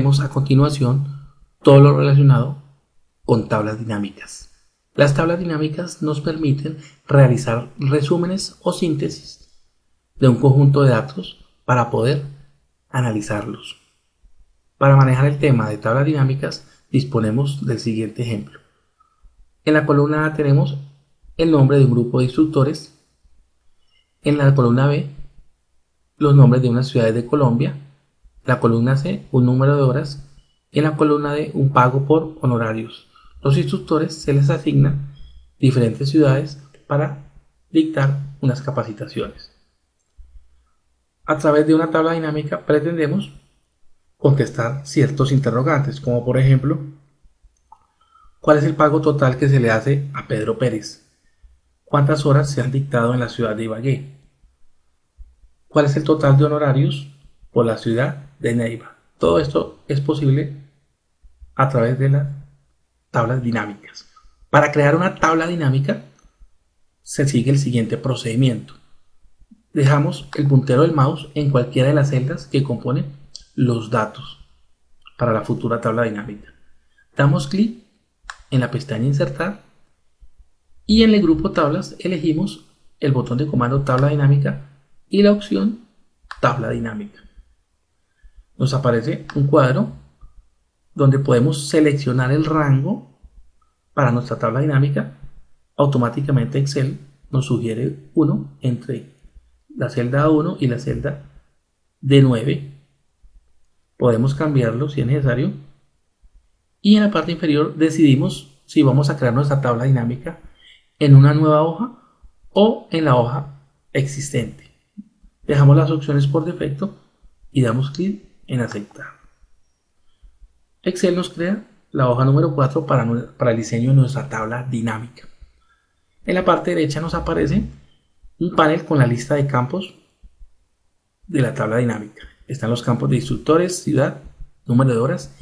Vemos a continuación todo lo relacionado con tablas dinámicas. Las tablas dinámicas nos permiten realizar resúmenes o síntesis de un conjunto de datos para poder analizarlos. Para manejar el tema de tablas dinámicas disponemos del siguiente ejemplo. En la columna A tenemos el nombre de un grupo de instructores. En la columna B, los nombres de unas ciudades de Colombia. En la columna C, un número de horas. Y en la columna D, un pago por honorarios. Los instructores se les asignan diferentes ciudades para dictar unas capacitaciones. A través de una tabla dinámica pretendemos contestar ciertos interrogantes, como por ejemplo, ¿cuál es el pago total que se le hace a Pedro Pérez? ¿Cuántas horas se han dictado en la ciudad de Ibagué? ¿Cuál es el total de honorarios por la ciudad de Neiva? Todo esto es posible a través de las tablas dinámicas. Para crear una tabla dinámica se sigue el siguiente procedimiento. Dejamos el puntero del mouse en cualquiera de las celdas que componen los datos para la futura tabla dinámica. Damos clic en la pestaña Insertar y en el grupo Tablas elegimos el botón de comando Tabla dinámica y la opción Tabla dinámica. Nos aparece un cuadro donde podemos seleccionar el rango para nuestra tabla dinámica. Automáticamente Excel nos sugiere 1 entre la celda A1 y la celda D9. Podemos cambiarlo si es necesario. Y en la parte inferior decidimos si vamos a crear nuestra tabla dinámica en una nueva hoja o en la hoja existente. Dejamos las opciones por defecto y damos clic en aceptar. Excel nos crea la hoja número 4 para el diseño de nuestra tabla dinámica. En la parte derecha nos aparece un panel con la lista de campos de la tabla dinámica. Están los campos de instructores, ciudad, número de horas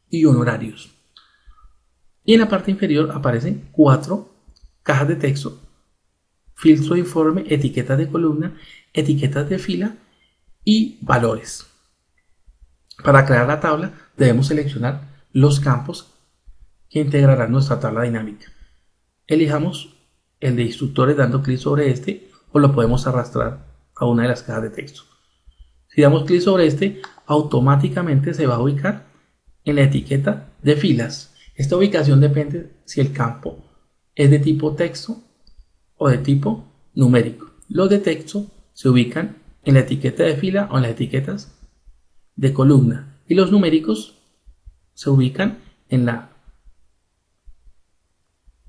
y honorarios. Y en la parte inferior aparecen 4 cajas de texto, filtro de informe, etiquetas de columna, etiquetas de fila y valores. Para crear la tabla debemos seleccionar los campos que integrarán nuestra tabla dinámica. Elijamos el de instructores dando clic sobre este o lo podemos arrastrar a una de las cajas de texto. Si damos clic sobre este, automáticamente se va a ubicar en la etiqueta de filas. Esta ubicación depende si el campo es de tipo texto o de tipo numérico. Los de texto se ubican en la etiqueta de fila o en las etiquetas de columna y los numéricos se ubican en la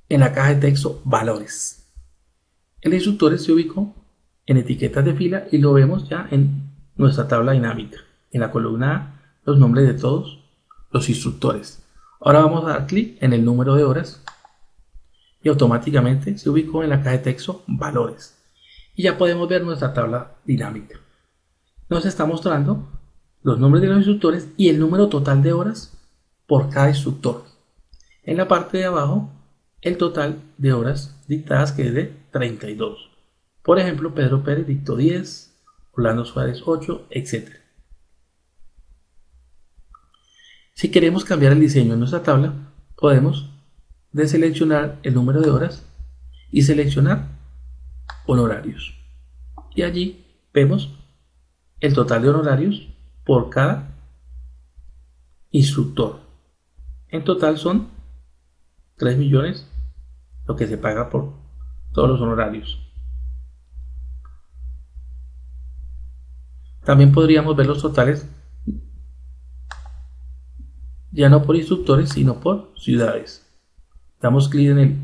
caja de texto valores. El de instructores se ubicó en etiquetas de fila y lo vemos ya en nuestra tabla dinámica. En la columna A, los nombres de todos los instructores. Ahora vamos a dar clic en el número de horas y automáticamente se ubicó en la caja de texto valores. Y ya podemos ver nuestra tabla dinámica. Nos está mostrando los nombres de los instructores y el número total de horas por cada instructor. En la parte de abajo, el total de horas dictadas, que es de 32. Por ejemplo, Pedro Pérez dictó 10, Orlando Suárez 8, etc. Si queremos cambiar el diseño de nuestra tabla, podemos deseleccionar el número de horas y seleccionar honorarios. Y allí vemos el total de honorarios por cada instructor. En total son 3 millones lo que se paga por todos los honorarios. También podríamos ver los totales ya no por instructores sino por ciudades. Damos clic en el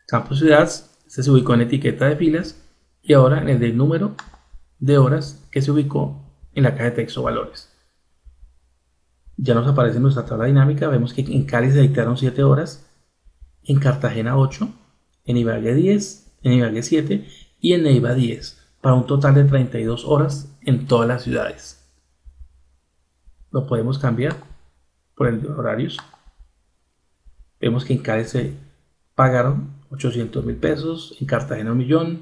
campo ciudad, se ubicó en etiqueta de filas y ahora en el del número de horas que se ubicó en la caja de texto valores. Ya nos aparece nuestra tabla dinámica. Vemos que en Cali se dictaron 7 horas, en Cartagena 8, en Ibagué 10, en Ibagué 7 y en Neiva 10, para un total de 32 horas en todas las ciudades. Lo podemos cambiar por el de horarios. Vemos que en Cali se pagaron 800.000 pesos, en Cartagena 1.000.000,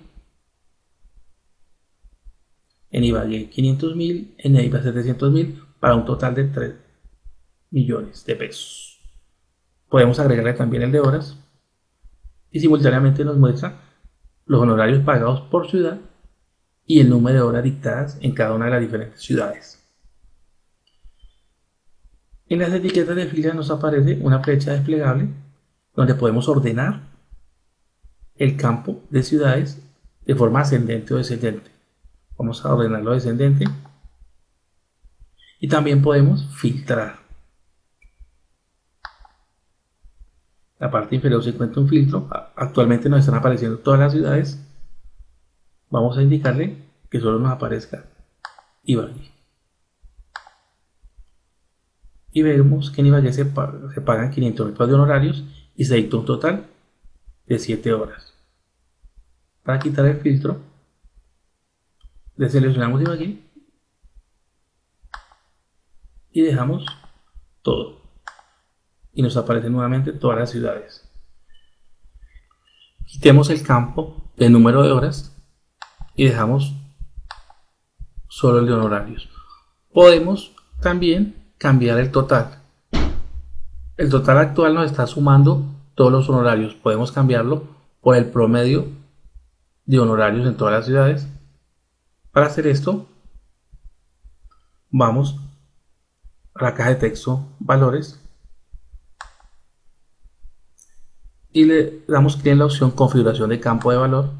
en Ibagué 500.000, en Neiva 700.000, para un total de 3 millones de pesos. Podemos agregarle también el de horas y simultáneamente nos muestra los honorarios pagados por ciudad y el número de horas dictadas en cada una de las diferentes ciudades. En las etiquetas de fila nos aparece una flecha desplegable donde podemos ordenar el campo de ciudades de forma ascendente o descendente. Vamos a ordenarlo descendente y también podemos filtrar. La parte inferior se encuentra un filtro. Actualmente nos están apareciendo todas las ciudades. Vamos a indicarle que solo nos aparezca Ibagué. Y vemos que en Ibagué se pagan 500.000 pesos de honorarios y se dictó un total de 7 horas. Para quitar el filtro, deseleccionamos Ibagué y dejamos todo. Y nos aparecen nuevamente todas las ciudades. Quitemos el campo de número de horas y dejamos solo el de honorarios. Podemos también cambiar el total. El total actual nos está sumando todos los honorarios. Podemos cambiarlo por el promedio de honorarios en todas las ciudades. Para hacer esto, vamos a la caja de texto valores y le damos clic en la opción configuración de campo de valor.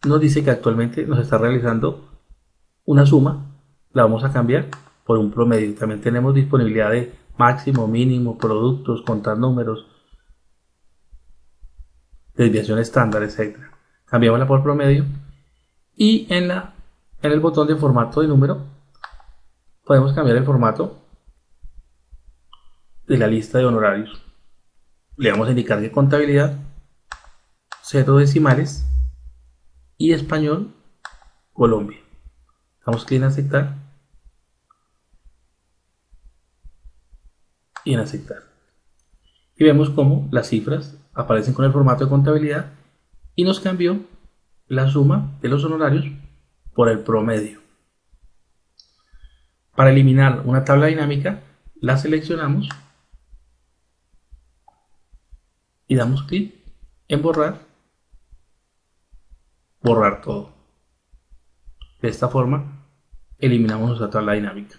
Nos dice que actualmente nos está realizando una suma. La vamos a cambiar por un promedio. También tenemos disponibilidad de máximo, mínimo, productos, contar números, desviación estándar, etc. Cambiámosla por promedio y en el botón de formato de número podemos cambiar el formato de la lista de honorarios. Le vamos a indicar que contabilidad, 0 decimales y español, Colombia. Damos clic en aceptar y en aceptar. Y vemos cómo las cifras aparecen con el formato de contabilidad y nos cambió la suma de los honorarios por el promedio. Para eliminar una tabla dinámica, la seleccionamos y damos clic en borrar, borrar todo. De esta forma eliminamos nuestra tabla dinámica.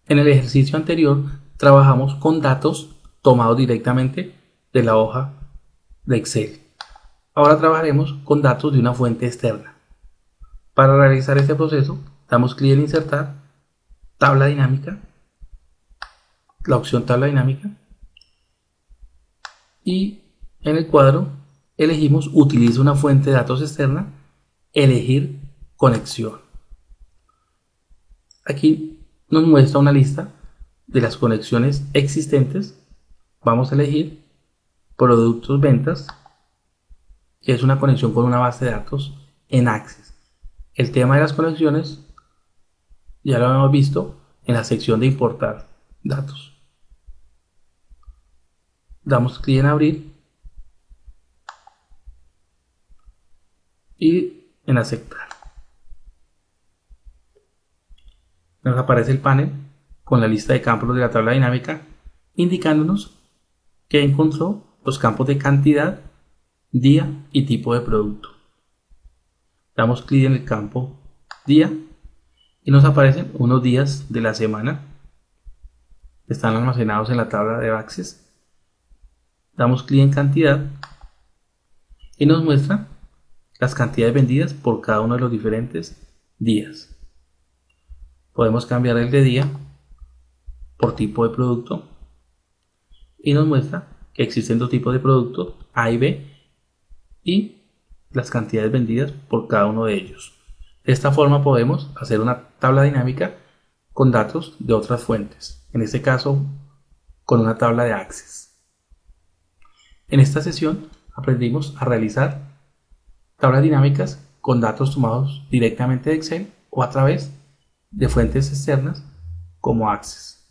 En el ejercicio anterior trabajamos con datos tomados directamente de la hoja de Excel. Ahora trabajaremos con datos de una fuente externa. Para realizar este proceso, damos clic en insertar, tabla dinámica, la opción tabla dinámica y en el cuadro elegimos utiliza una fuente de datos externa, elegir conexión. Aquí nos muestra una lista de las conexiones existentes. Vamos a elegir productos ventas, que es una conexión con una base de datos en Access. El tema de las conexiones ya lo hemos visto en la sección de importar datos. Damos clic en abrir y en aceptar. Nos aparece el panel con la lista de campos de la tabla dinámica indicándonos que encontró los campos de cantidad, día y tipo de producto. Damos clic en el campo día y nos aparecen unos días de la semana que están almacenados en la tabla de Access. Damos clic en cantidad y nos muestra las cantidades vendidas por cada uno de los diferentes días. Podemos cambiar el de día por tipo de producto y nos muestra que existen dos tipos de productos, A y B, y las cantidades vendidas por cada uno de ellos. De esta forma podemos hacer una tabla dinámica con datos de otras fuentes, en este caso con una tabla de Access. En esta sesión aprendimos a realizar tablas dinámicas con datos tomados directamente de Excel o a través de fuentes externas como Access.